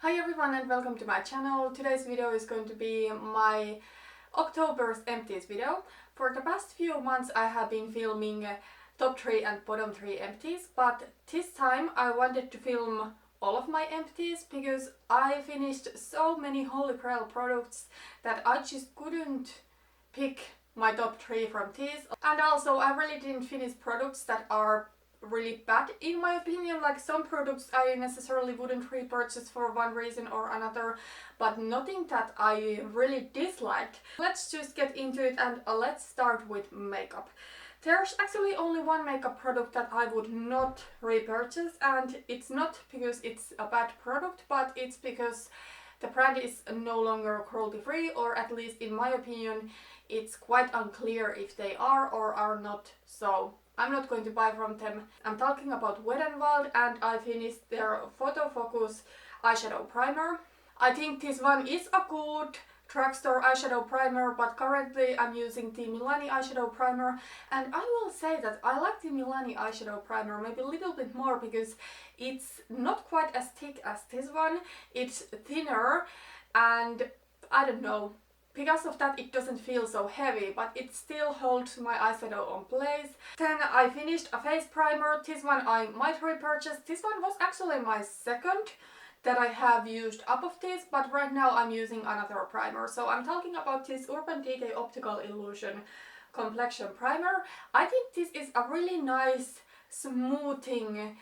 Hi everyone and welcome to my channel. Today's video is going to be my October Empties video. For the past few months I have been filming top 3 and bottom 3 empties, but this time I wanted to film all of my empties because I finished so many holy grail products that I just couldn't pick my top 3 from these. And also I really didn't finish products that are really bad in my opinion. Like some products I necessarily wouldn't repurchase for one reason or another, but nothing that I really disliked. Let's just get into it and let's start with makeup. There's actually only one makeup product that I would not repurchase, and it's not because it's a bad product, but it's because the brand is no longer cruelty free, or at least in my opinion it's quite unclear if they are or are not, so I'm not going to buy from them. I'm talking about Wet n Wild, and I finished their Photo Focus eyeshadow primer. I think this one is a good drugstore eyeshadow primer, but currently I'm using the Milani eyeshadow primer, and I will say that I like the Milani eyeshadow primer maybe a little bit more because it's not quite as thick as this one. It's thinner, and I don't know, because of that it doesn't feel so heavy, but it still holds my eyeshadow on place. Then I finished a face primer. This one I might repurchase. This one was actually my second that I have used up of this, but right now I'm using another primer. So I'm talking about this Urban Decay Optical Illusion Complexion primer. I think this is a really nice smoothing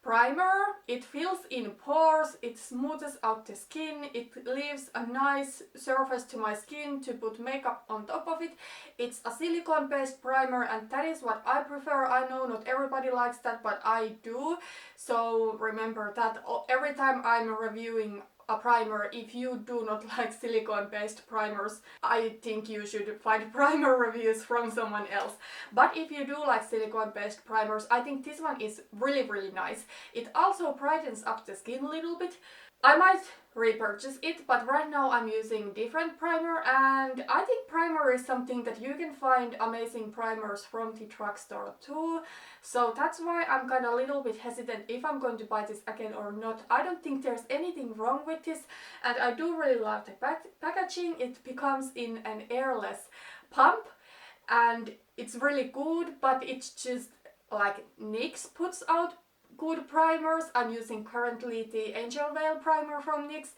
primer. It fills in pores, it smoothes out the skin, it leaves a nice surface to my skin to put makeup on top of it. It's a silicone based primer, and that is what I prefer. I know not everybody likes that, but I do. So remember that every time I'm reviewing a primer, if you do not like silicone based primers, I think you should find primer reviews from someone else. But if you do like silicone based primers, I think this one is really nice. It also brightens up the skin a little bit. I might repurchase it, but right now I'm using different primer, and I think primer is something that you can find amazing primers from the drugstore too. So that's why I'm kind of a little bit hesitant if I'm going to buy this again or not. I don't think there's anything wrong with this, and I do really love the packaging. It becomes in an airless pump and it's really good, but it's just like NYX puts out good primers. I'm using currently the Angel Veil primer from NYX,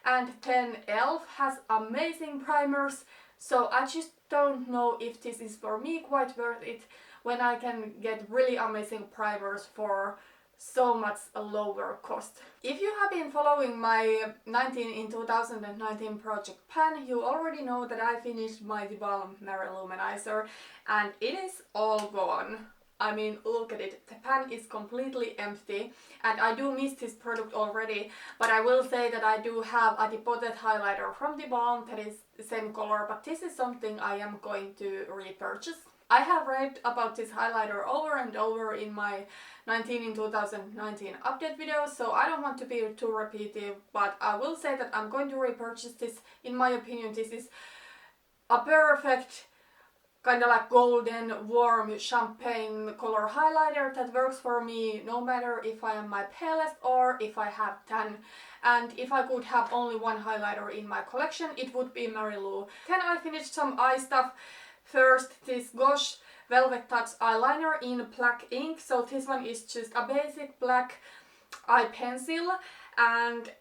and then ELF has amazing primers, so I just don't know if this is for me quite worth it when I can get really amazing primers for so much a lower cost. If you have been following my 19 in 2019 Project Pan, you already know that I finished my theBalm Mary-Lou Manizer, and it is all gone. I mean, look at it, the pan is completely empty, and I do miss this product already, but I will say that I do have a depotted highlighter from theBalm that is the same color, but this is something I am going to repurchase. I have read about this highlighter over and over in my 19 in 2019 update video, so I don't want to be too repetitive, but I will say that I'm going to repurchase this. In my opinion, this is a perfect kind of like golden warm champagne color highlighter that works for me no matter if I am my palest or if I have tan. And if I could have only one highlighter in my collection, it would be Mary-Lou. Then I finished some eye stuff. First, this Gosh Velvet Touch eyeliner in black ink. So this one is just a basic black eye pencil, and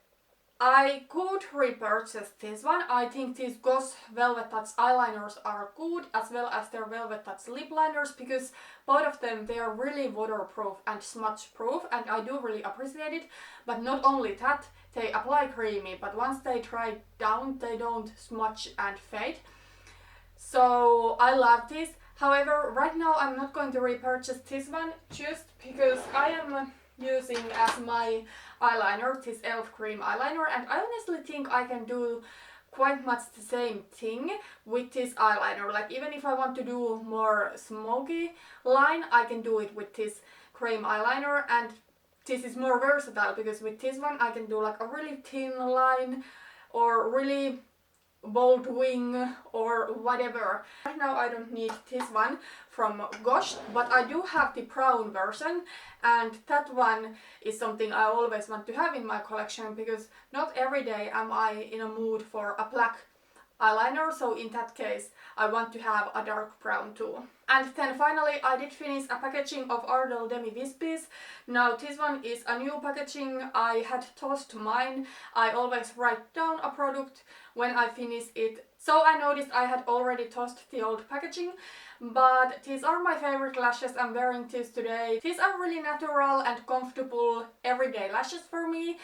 I could repurchase this one. I think these Gosh Velvet Touch eyeliners are good, as well as their Velvet Touch lip liners, because both of them, they are really waterproof and smudge proof, and I do really appreciate it. But not only that, they apply creamy, but once they dry down, they don't smudge and fade. So I love this. However, right now I'm not going to repurchase this one just because I am using as my eyeliner this ELF cream eyeliner, and I honestly think I can do quite much the same thing with this eyeliner. Like even if I want to do more smoky line, I can do it with this cream eyeliner, and this is more versatile because with this one I can do like a really thin line or really bold wing or whatever. Right now I don't need this one from Gosh, but I do have the brown version, and that one is something I always want to have in my collection because not every day am I in a mood for a black eyeliner, so in that case I want to have a dark brown too. And then finally I did finish a packaging of Ardell Demi Wispies. Now this one is a new packaging. I had tossed mine. I always write down a product when I finish it. So I noticed I had already tossed the old packaging, but these are my favorite lashes. I'm wearing these today. These are really natural and comfortable everyday lashes for me.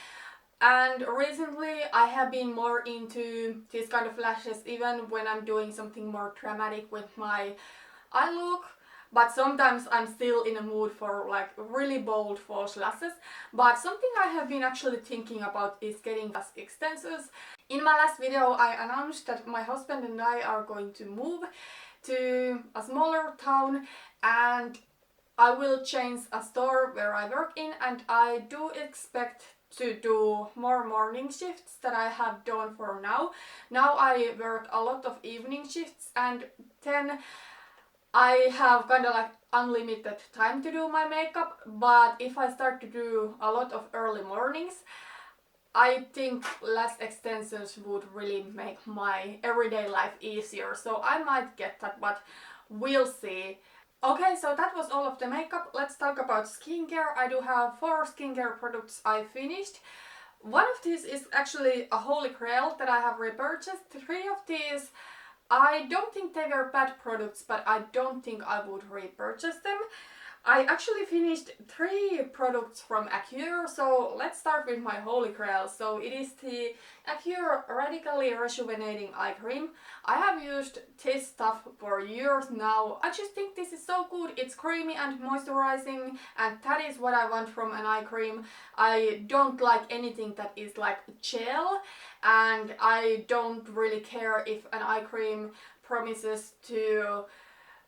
And recently I have been more into these kind of lashes even when I'm doing something more dramatic with my eye look. But sometimes I'm still in a mood for like really bold false lashes. But something I have been actually thinking about is getting lash extensions. In my last video I announced that my husband and I are going to move to a smaller town, and I will change a store where I work in, and I do expect to do more morning shifts than I have done for now. Now I work a lot of evening shifts, and then I have kind of like unlimited time to do my makeup, but if I start to do a lot of early mornings, I think lash extensions would really make my everyday life easier, so I might get that, but we'll see. Okay, so that was all of the makeup. Let's talk about skincare. I do have 4 skincare products I finished. One of these is actually a holy grail that I have repurchased. 3 of these, I don't think they were bad products, but I don't think I would repurchase them. I actually finished 3 products from Acure, so let's start with my holy grail. So it is the Acure Radically Rejuvenating Eye Cream. I have used this stuff for years now. I just think this is so good. It's creamy and moisturizing, and that is what I want from an eye cream. I don't like anything that is like gel, and I don't really care if an eye cream promises to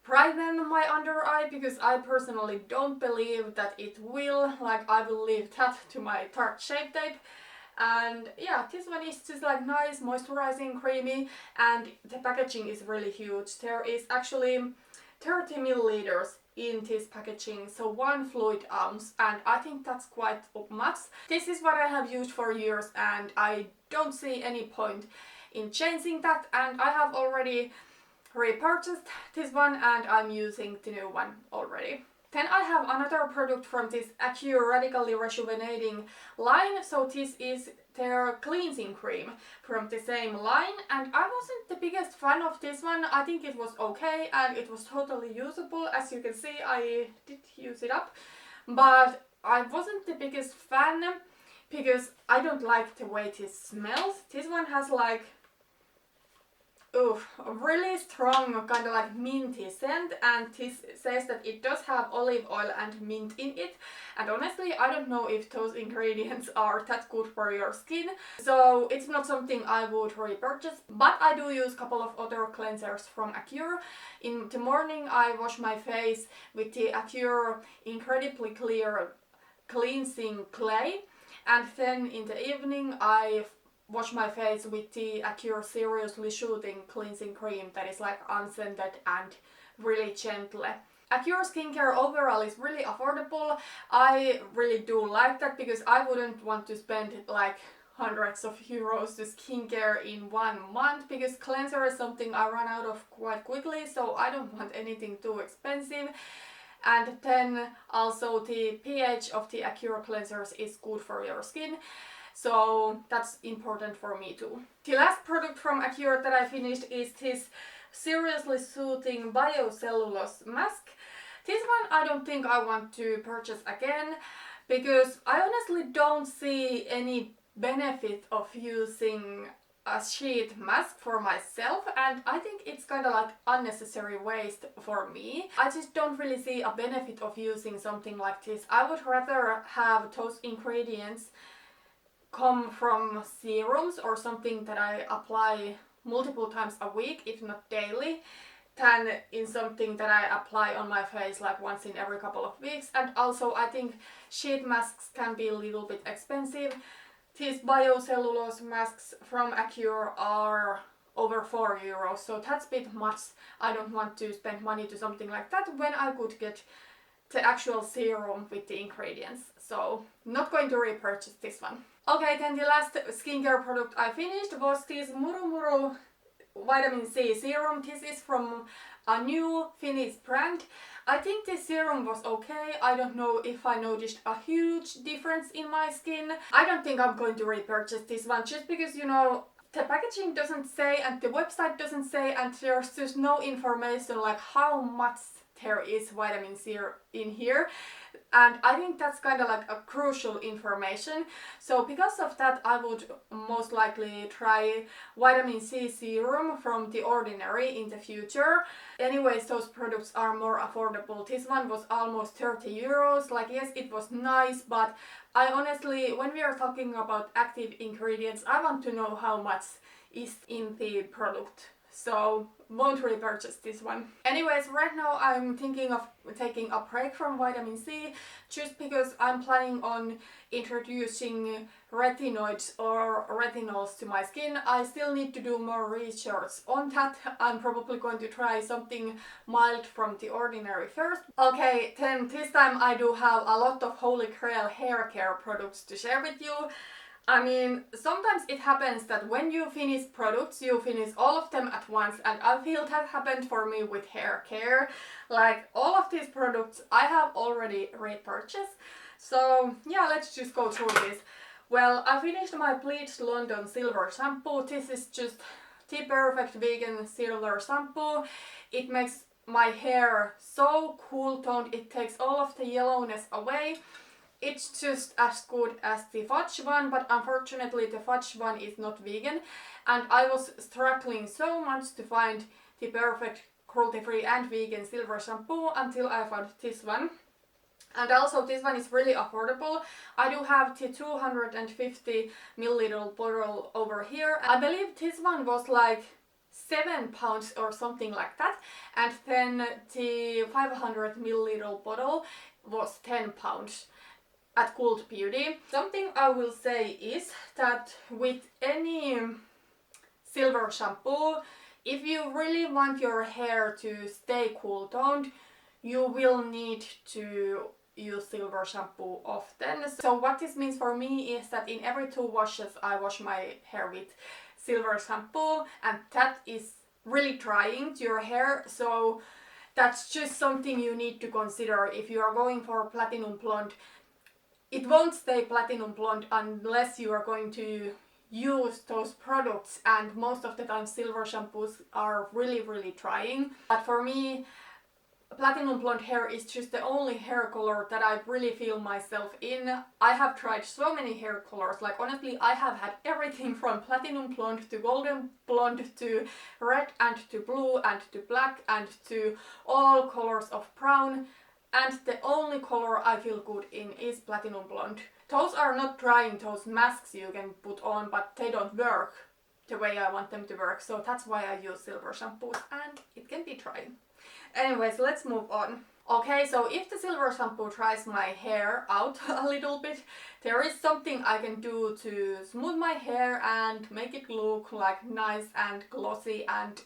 brighten my under eye, because I personally don't believe that it will. Like, I will leave that to my Tarte Shape Tape. And yeah, this one is just like nice, moisturizing, creamy, and the packaging is really huge. There is actually 30 milliliters in this packaging, so 1 fluid ounce, and I think that's quite much. This is what I have used for years, and I don't see any point in changing that, and I have already repurchased this one and I'm using the new one already. Then I have another product from this Acure Radically Rejuvenating line. So this is their cleansing cream from the same line, and I wasn't the biggest fan of this one. I think it was okay and it was totally usable. As you can see, I did use it up, but I wasn't the biggest fan because I don't like the way this smells. This one has like a really strong kind of like minty scent, and this says that it does have olive oil and mint in it, and honestly I don't know if those ingredients are that good for your skin, so it's not something I would repurchase. But I do use a couple of other cleansers from Acure. In the morning I wash my face with the Acure Incredibly Clear Cleansing Clay, and then in the evening I wash my face with the Acure Seriously Shooting Cleansing Cream that is like unscented and really gentle. Acure skincare overall is really affordable. I really do like that because I wouldn't want to spend like hundreds of euros to skincare in 1 month, because cleanser is something I run out of quite quickly, so I don't want anything too expensive. And then also the pH of the Acure cleansers is good for your skin, so that's important for me too. The last product from Acure that I finished is this Seriously Soothing Biocellulose Mask. This one I don't think I want to purchase again, because I honestly don't see any benefit of using a sheet mask for myself, and I think it's kind of like unnecessary waste for me. I just don't really see a benefit of using something like this. I would rather have those ingredients come from serums or something that I apply multiple times a week, if not daily, than in something that I apply on my face like once in every couple of weeks. And also I think sheet masks can be a little bit expensive. These biocellulose masks from Acure are over 4 euros, so that's a bit much. I don't want to spend money to something like that when I could get the actual serum with the ingredients. So not going to repurchase this one. Okay, then the last skincare product I finished was this MuruMuru vitamin C serum. This is from a new Finnish brand. I think this serum was okay. I don't know if I noticed a huge difference in my skin. I don't think I'm going to repurchase this one just because, you know, the packaging doesn't say and the website doesn't say, and there's just no information like how much there is vitamin C in here, and I think that's kind of like a crucial information. So because of that, I would most likely try vitamin C serum from The Ordinary in the future. Anyways, those products are more affordable. This one was almost 30 euros. Like, yes, it was nice, but I honestly, when we are talking about active ingredients, I want to know how much is in the product. So won't repurchase this one. Anyways, right now I'm thinking of taking a break from vitamin C just because I'm planning on introducing retinoids or retinols to my skin. I still need to do more research on that. I'm probably going to try something mild from The Ordinary first. Okay, then this time I do have a lot of holy grail hair care products to share with you. I mean, sometimes it happens that when you finish products, you finish all of them at once, and I feel that happened for me with hair care. Like, all of these products I have already repurchased. So yeah, let's just go through this. Well, I finished my Bleach London Silver Shampoo. This is just the perfect vegan silver shampoo. It makes my hair so cool toned, it takes all of the yellowness away. It's just as good as the fudge one, but unfortunately the fudge one is not vegan, and I was struggling so much to find the perfect cruelty-free and vegan silver shampoo until I found this one. And also this one is really affordable. I do have the 250 milliliter bottle over here. I believe this one was like £7 or something like that, and then the 500 milliliter bottle was £10 at Cult Beauty. Something I will say is that with any silver shampoo, if you really want your hair to stay cool toned, you will need to use silver shampoo often. So what this means for me is that in every 2 washes I wash my hair with silver shampoo, and that is really drying to your hair. So that's just something you need to consider if you are going for platinum blonde. It won't stay platinum blonde unless you are going to use those products, and most of the time silver shampoos are really drying. But for me, platinum blonde hair is just the only hair color that I really feel myself in. I have tried so many hair colors, like honestly I have had everything from platinum blonde to golden blonde to red and to blue and to black and to all colors of brown. And the only color I feel good in is platinum blonde. Those are not drying, those masks you can put on, but they don't work the way I want them to work. So that's why I use silver shampoos, and it can be drying. Anyways, let's move on. Okay, so if the silver shampoo dries my hair out a little bit, there is something I can do to smooth my hair and make it look like nice and glossy and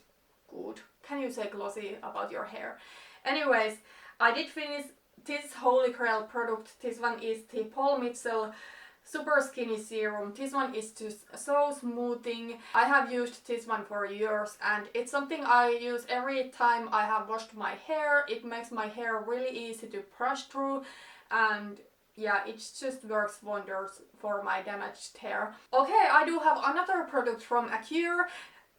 good. Can you say glossy about your hair? Anyways, I did finish this holy grail product. This one is the Paul Mitchell Super Skinny Serum. This one is just so smoothing. I have used this one for years, and it's something I use every time I have washed my hair. It makes my hair really easy to brush through, and yeah, it just works wonders for my damaged hair. Okay, I do have another product from Acure.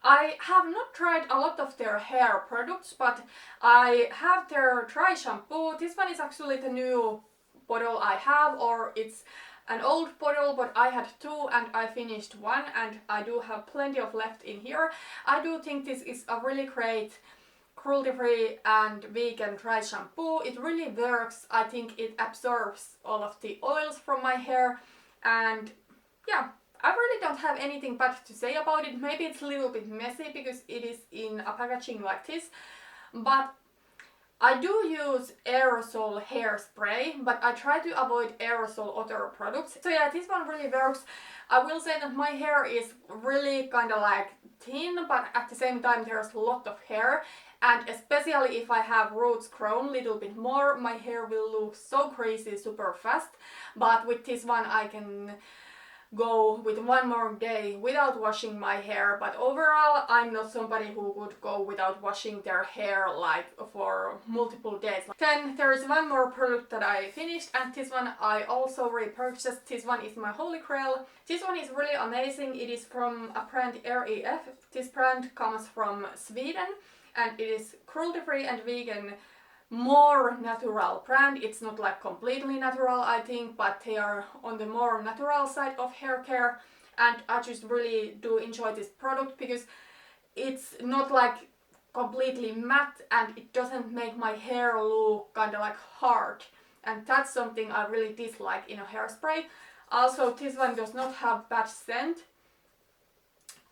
I have not tried a lot of their hair products, but I have their dry shampoo. This one is actually the new bottle I have, or it's an old bottle, but I had 2 and I finished 1, and I do have plenty of left in here. I do think this is a really great cruelty-free and vegan dry shampoo. It really works. I think it absorbs all of the oils from my hair, and yeah, I really don't have anything bad to say about it. Maybe it's a little bit messy because it is in a packaging like this, but I do use aerosol hairspray, but I try to avoid aerosol other products. So yeah, this one really works. I will say that my hair is really kind of like thin, but at the same time there's a lot of hair. And especially if I have roots grown a little bit more, my hair will look so crazy super fast. But with this one I can go with one more day without washing my hair, but overall I'm not somebody who would go without washing their hair like for multiple days. Then there is one more product that I finished, and this one I also repurchased. This one is my holy grail. This one is really amazing. It is from a brand REF. This brand comes from Sweden and it is cruelty free and vegan, more natural brand. It's not like completely natural, I think, but they are on the more natural side of hair care, and I just really do enjoy this product because it's not like completely matte and it doesn't make my hair look kind of like hard, and that's something I really dislike in a hairspray. Also, this one does not have bad scent.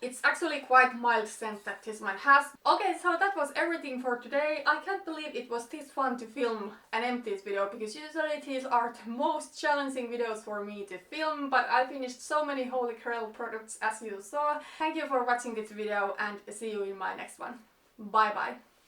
It's actually quite mild scent that this one has. Okay, so that was everything for today. I can't believe it was this fun to film an empties video, because usually these are the most challenging videos for me to film, but I finished so many holy grail products as you saw. Thank you for watching this video and see you in my next one. Bye bye.